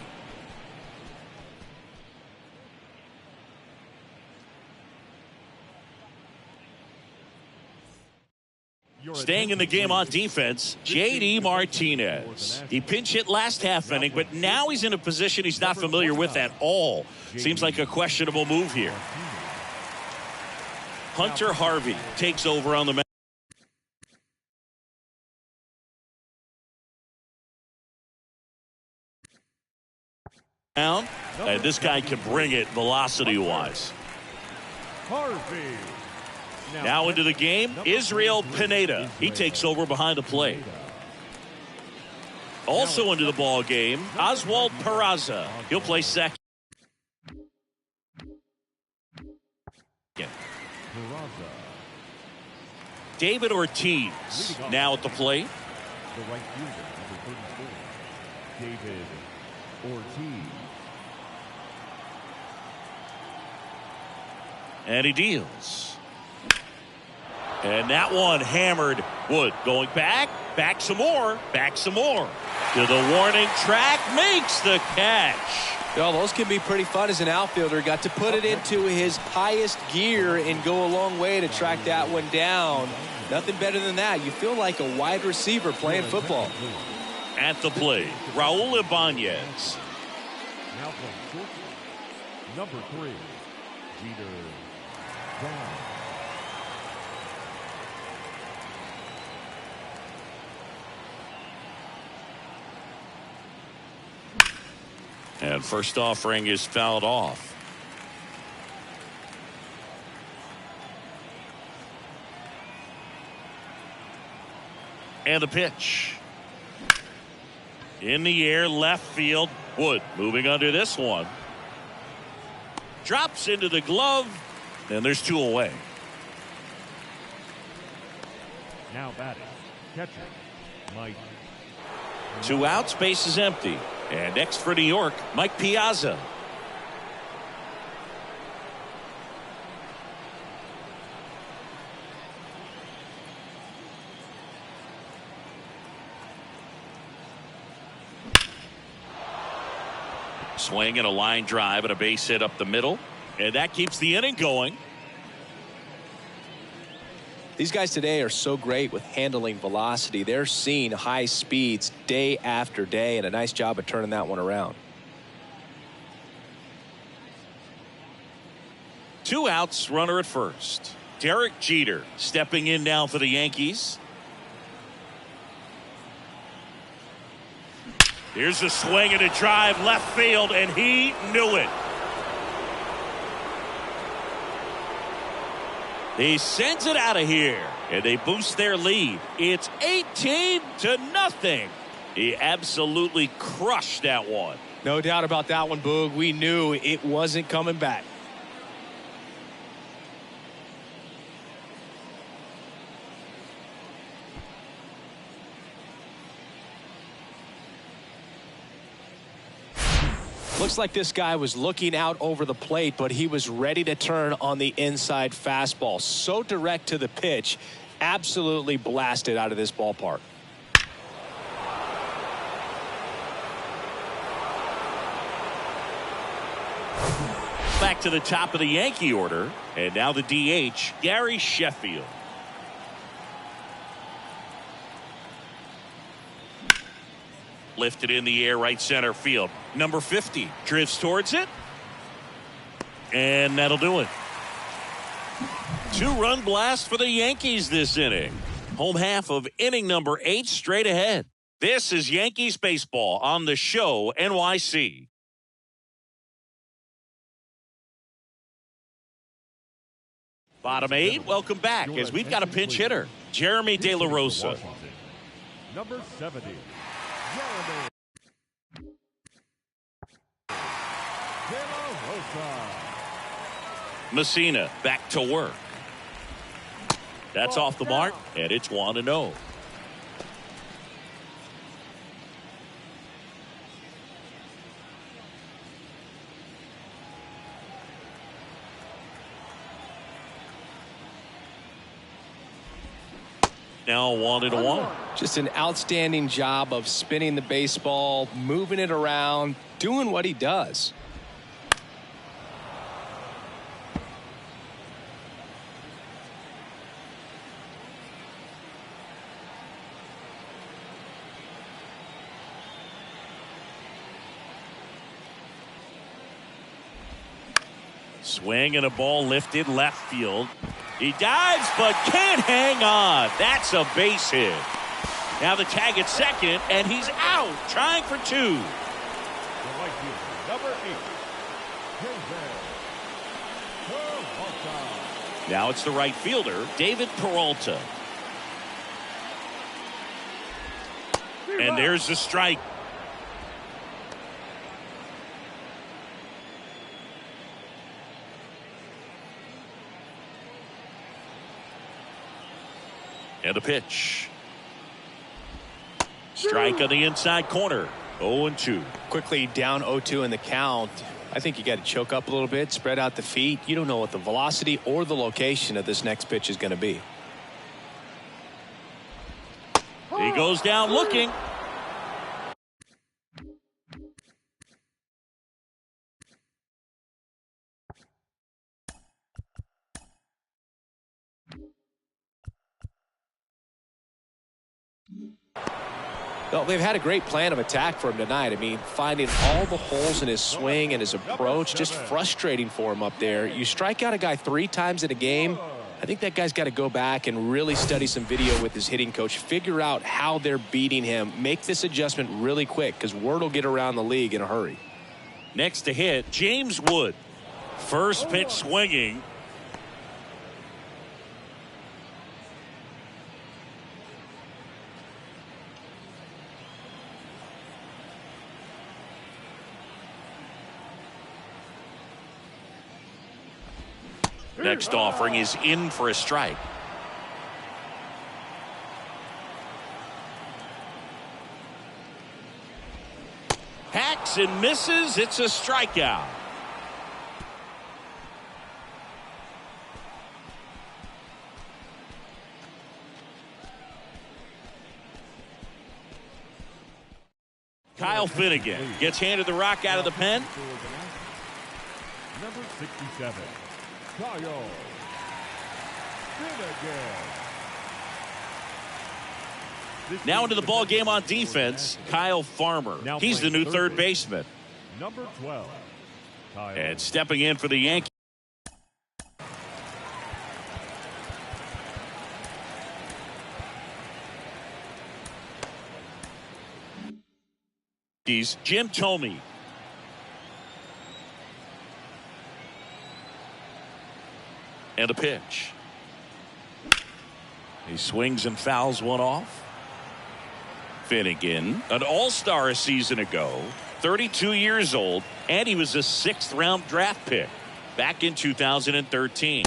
Staying in the game on defense, J.D. Martinez. He pinch hit last half inning, but now he's in a position he's not familiar with at all. Seems like a questionable move here. Hunter Harvey takes over on the mound. And this guy can bring it velocity-wise. Harvey. Now into the game, Israel Pineda. He takes over behind the plate. Also into the ball game, Oswald Peraza. He'll play second. David Ortiz now at the plate. The right fielder, number 34, David Ortiz. And he deals. And that one hammered. Wood going back some more, to the warning track, makes the catch. Well, those can be pretty fun as an outfielder. Got to put it into his highest gear and go a long way to track that one down. Nothing better than that. You feel like a wide receiver playing football. At the plate, Raul Ibanez. Now from short, number 3, Jeter Brown. And first offering is fouled off. And the pitch. In the air, left field. Wood moving under this one. Drops into the glove. And there's 2 away. Now batting, catcher, Mike. 2 outs, base is empty. And next for New York, Mike Piazza. Swing and a line drive and a base hit up the middle. And that keeps the inning going. These guys today are so great with handling velocity. They're seeing high speeds day after day, and a nice job of turning that one around. 2 outs, runner at first. Derek Jeter stepping in now for the Yankees. Here's a swing and a drive left field, and he knew it. He sends it out of here, and they boost their lead. It's 18-0. He absolutely crushed that one. No doubt about that one, Boog. We knew it wasn't coming back. Looks like this guy was looking out over the plate, but he was ready to turn on the inside fastball. So direct to the pitch, absolutely blasted out of this ballpark. Back to the top of the Yankee order, and now the DH, Gary Sheffield. Lifted in the air, right center field. Number 50 drifts towards it, and that'll do it. 2-run blast for the Yankees this inning. Home half of inning number 8 straight ahead. This is Yankees baseball on the show NYC. Bottom 8, welcome back as we've got a pinch hitter, Jeremy De La Rosa. Number 70. Jeremy De La Rosa. Messina back to work. That's off the mark, and it's 1-0. Now 1-1. Just an outstanding job of spinning the baseball, moving it around, doing what he does. Swing and a ball lifted left field. He dives but can't hang on. That's a base hit. Now the tag at second, and he's out, trying for 2. The right fielder, number 8. Peralta. Now it's the right fielder, David Peralta. And there's the strike. And the pitch. Strike on the inside corner. 0-2. Quickly down 0-2 in the count. I think you got to choke up a little bit, spread out the feet. You don't know what the velocity or the location of this next pitch is going to be. He goes down looking. Well, they've had a great plan of attack for him tonight. I mean, finding all the holes in his swing and his approach, just frustrating for him up there. You strike out a guy 3 times in a game, I think that guy's got to go back and really study some video with his hitting coach, figure out how they're beating him, make this adjustment really quick because word will get around the league in a hurry. Next to hit, James Wood. First pitch swinging. Next offering is in for a strike. Hacks and misses. It's a strikeout. Kyle Finnegan gets handed the rock out of the pen. Number 67, Kyle Finnegan. Now into the ball game on defense, Kyle Farmer. He's the new third baseman. Number 12, Kyle. And stepping in for the Yankees, Jim Thome. And a pitch. He swings and fouls one off. Finnegan, an all-star a season ago, 32 years old, and he was a 6th-round draft pick back in 2013.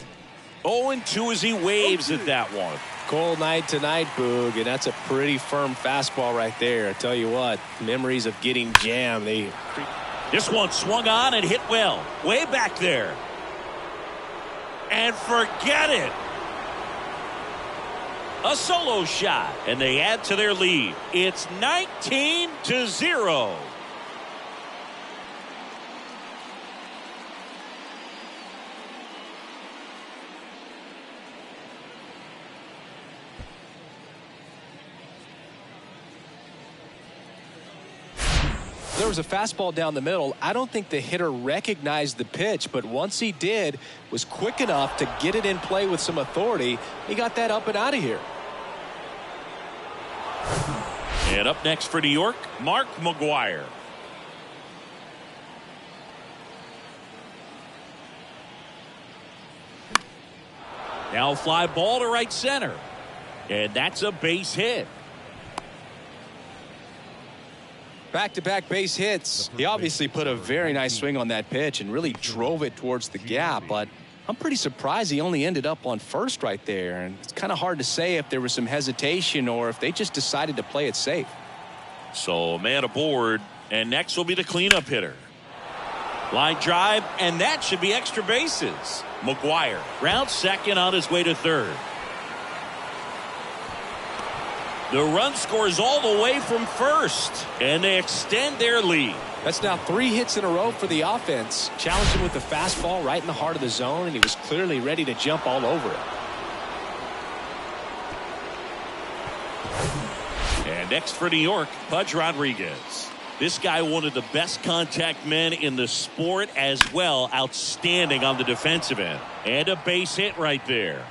0-2 as he waves at that one. Cold night tonight, Boog, and that's a pretty firm fastball right there. I tell you what, memories of getting jammed. This one swung on and hit well, way back there. And forget it. A solo shot, and they add to their lead. It's 19-0. There was a fastball down the middle. I don't think the hitter recognized the pitch, but once he did, was quick enough to get it in play with some authority. He got that up and out of here. And up next for New York, Mark McGwire. Now fly ball to right center. And that's a base hit. Back-to-back base hits. He obviously put a very nice swing on that pitch and really drove it towards the gap, but I'm pretty surprised he only ended up on first right there. And it's kind of hard to say if there was some hesitation or if they just decided to play it safe. So man aboard, and next will be the cleanup hitter. Line drive, and that should be extra bases. McGwire rounds second on his way to third. The run scores all the way from first, and they extend their lead. That's now 3 hits in a row for the offense. Challenged him with the fastball right in the heart of the zone, and he was clearly ready to jump all over it. And next for New York, Pudge Rodriguez. This guy, one of the best contact men in the sport as well. Outstanding on the defensive end. And a base hit right there.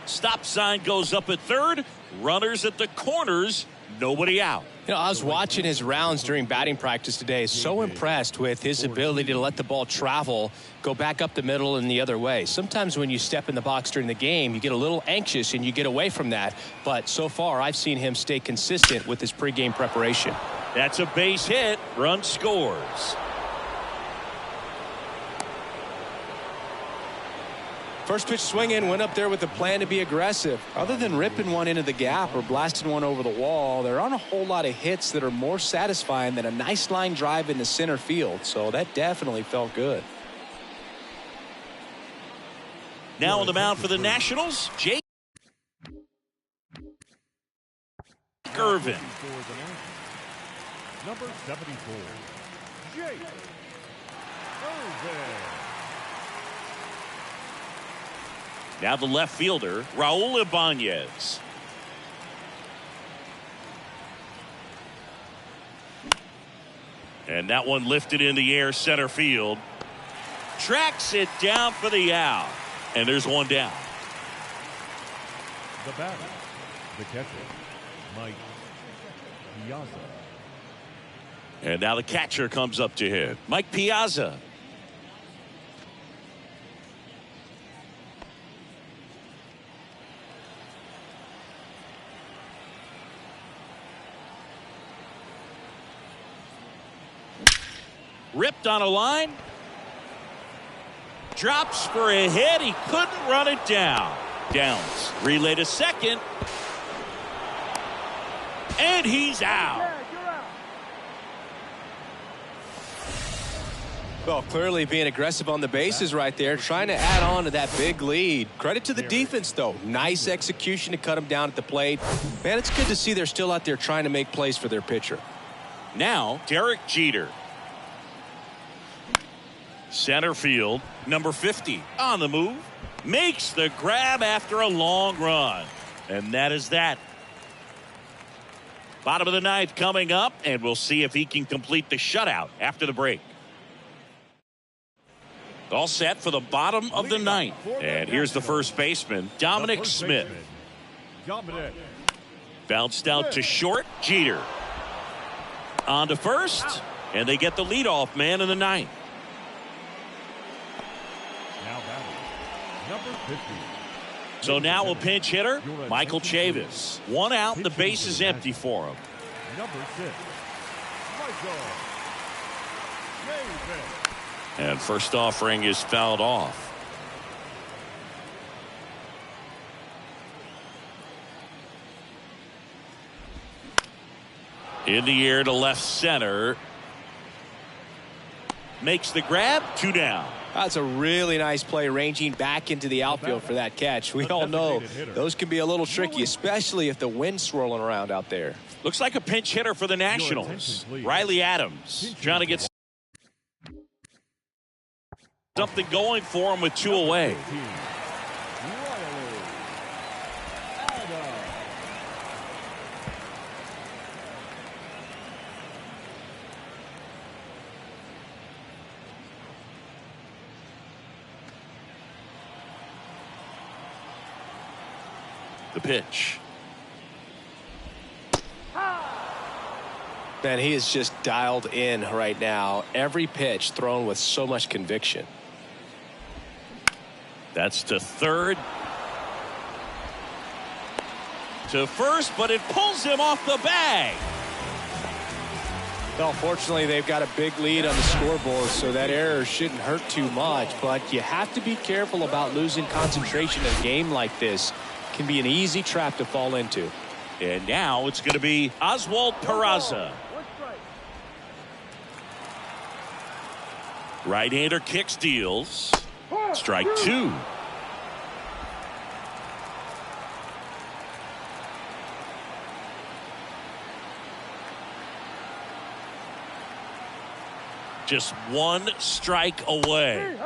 Stop sign goes up at third. Runners at the corners. Nobody out. You know, I was watching his rounds during batting practice today. So impressed with his ability to let the ball travel, go back up the middle and the other way. Sometimes when you step in the box during the game, you get a little anxious and you get away from that. But so far, I've seen him stay consistent with his pregame preparation. That's a base hit. Run scores. First pitch swinging, went up there with a plan to be aggressive. Other than ripping one into the gap or blasting one over the wall, there aren't a whole lot of hits that are more satisfying than a nice line drive into center field. So that definitely felt good. Now on the mound for the Nationals, Jake Irvin. Number 74, Jake Irvin. Now the left fielder, Raul Ibanez. And that one lifted in the air center field. Tracks it down for the out. And there's one down. The batter, the catcher, Mike Piazza. And now the catcher comes up to hit. Mike Piazza. Ripped on a line. Drops for a hit. He couldn't run it down. Downs. Relay to second. And he's out. Well, clearly being aggressive on the bases right there, trying to add on to that big lead. Credit to the defense, though. Nice execution to cut him down at the plate. Man, it's good to see they're still out there trying to make plays for their pitcher. Now, Derek Jeter. Center field, number 50 on the move. Makes the grab after a long run. And that is that. Bottom of the ninth coming up, and we'll see if he can complete the shutout after the break. All set for the bottom of the ninth. And here's the first baseman, Dominic Smith. Bounced out to short, Jeter. On to first, and they get the leadoff man in the ninth. Now batting, number 50. So now a pinch hitter, Michael Chavis. One out, the base is empty for him. Number 6, Michael Chavis. And first offering is fouled off. In the air to left center. Makes the grab, 2 down. That's a really nice play, ranging back into the outfield for that catch. We all know those can be a little tricky, especially if the wind's swirling around out there. Looks like a pinch hitter for the Nationals. Riley Adams trying to get something going for him with 2 away. The pitch. Man, he is just dialed in right now. Every pitch thrown with so much conviction. That's to third. To first, but it pulls him off the bag. Well, fortunately, they've got a big lead on the scoreboard, so that error shouldn't hurt too much. But you have to be careful about losing concentration in a game like this. It can be an easy trap to fall into. And now it's going to be Oswald Peraza. Right-hander kicks, deals. Strike 2. Just 1 strike away.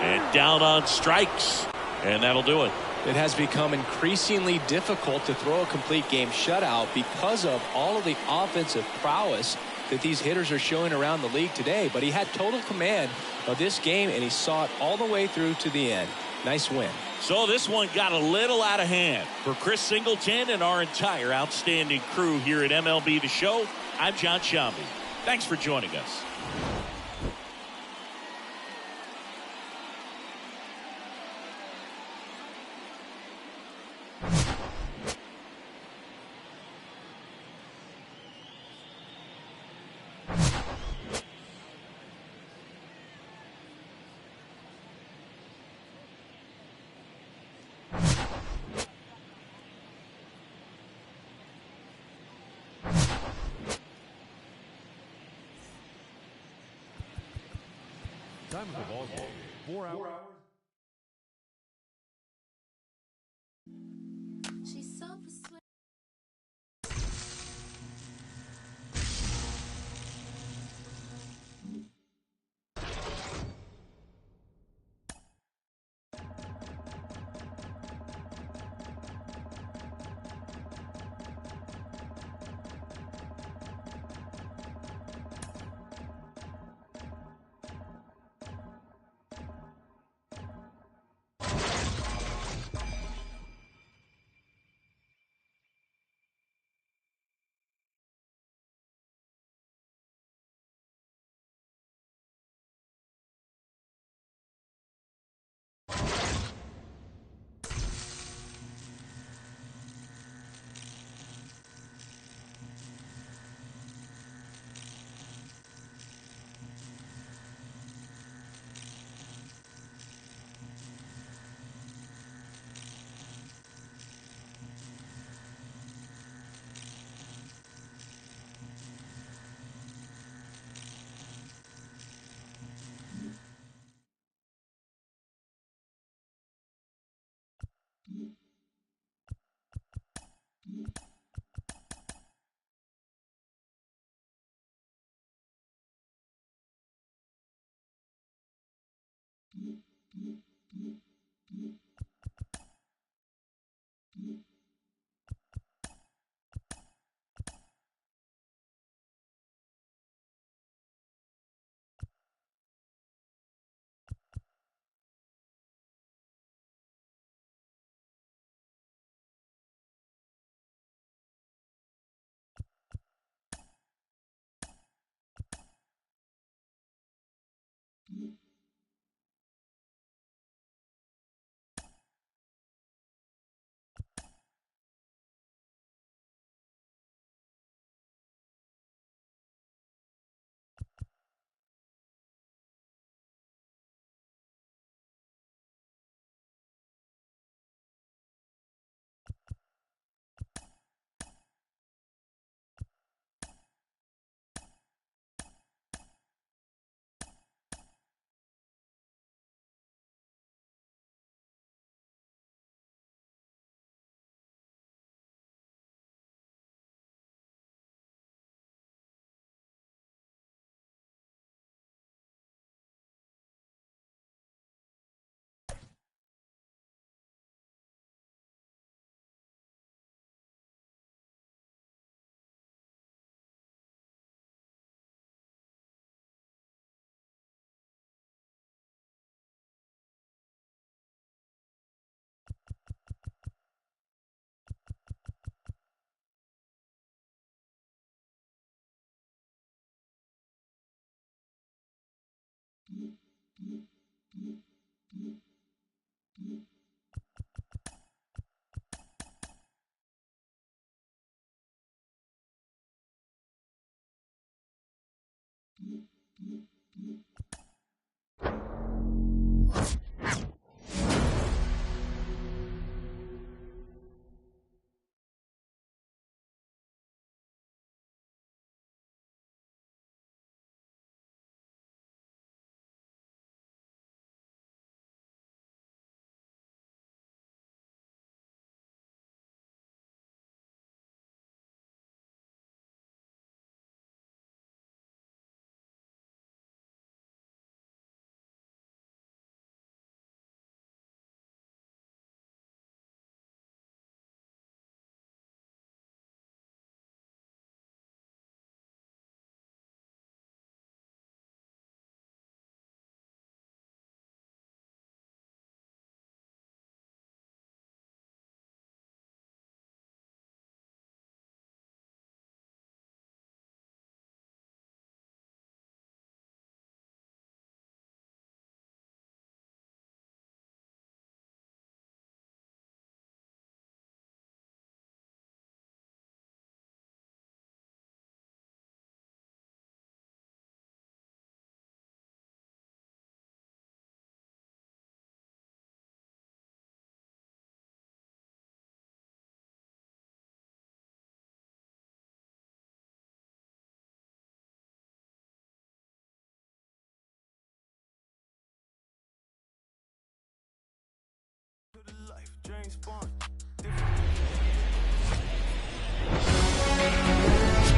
And down on strikes. And that'll do it. It has become increasingly difficult to throw a complete game shutout because of all of the offensive prowess that these hitters are showing around the league today. But he had total command of this game, and he saw it all the way through to the end. Nice win. So this one got a little out of hand. For Chris Singleton and our entire outstanding crew here at MLB The Show, I'm John Shambi. Thanks for joining us. Time of the ball game, 4 hours. She's so persuasive.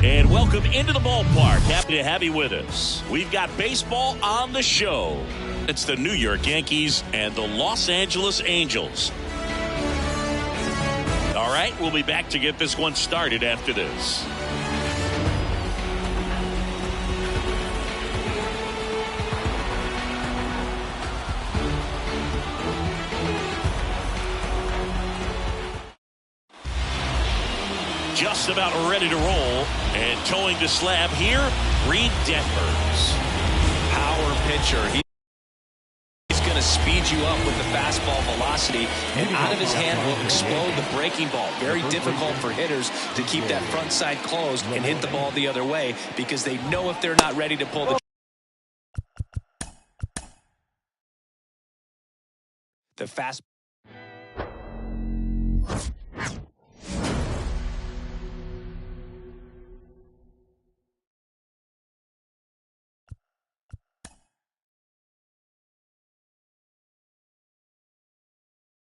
And welcome into the ballpark. Happy to have you with us. We've got baseball on the show. It's the New York Yankees and the Los Angeles Angels. All right, we'll be back to get this one started after this. Just about ready to roll, and towing the slab here, Reed Detmers. Power pitcher. He's going to speed you up with the fastball velocity, and out of his hand will explode the breaking ball. Very difficult for hitters to keep that front side closed and hit the ball the other way, because they know if they're not ready to pull the fast.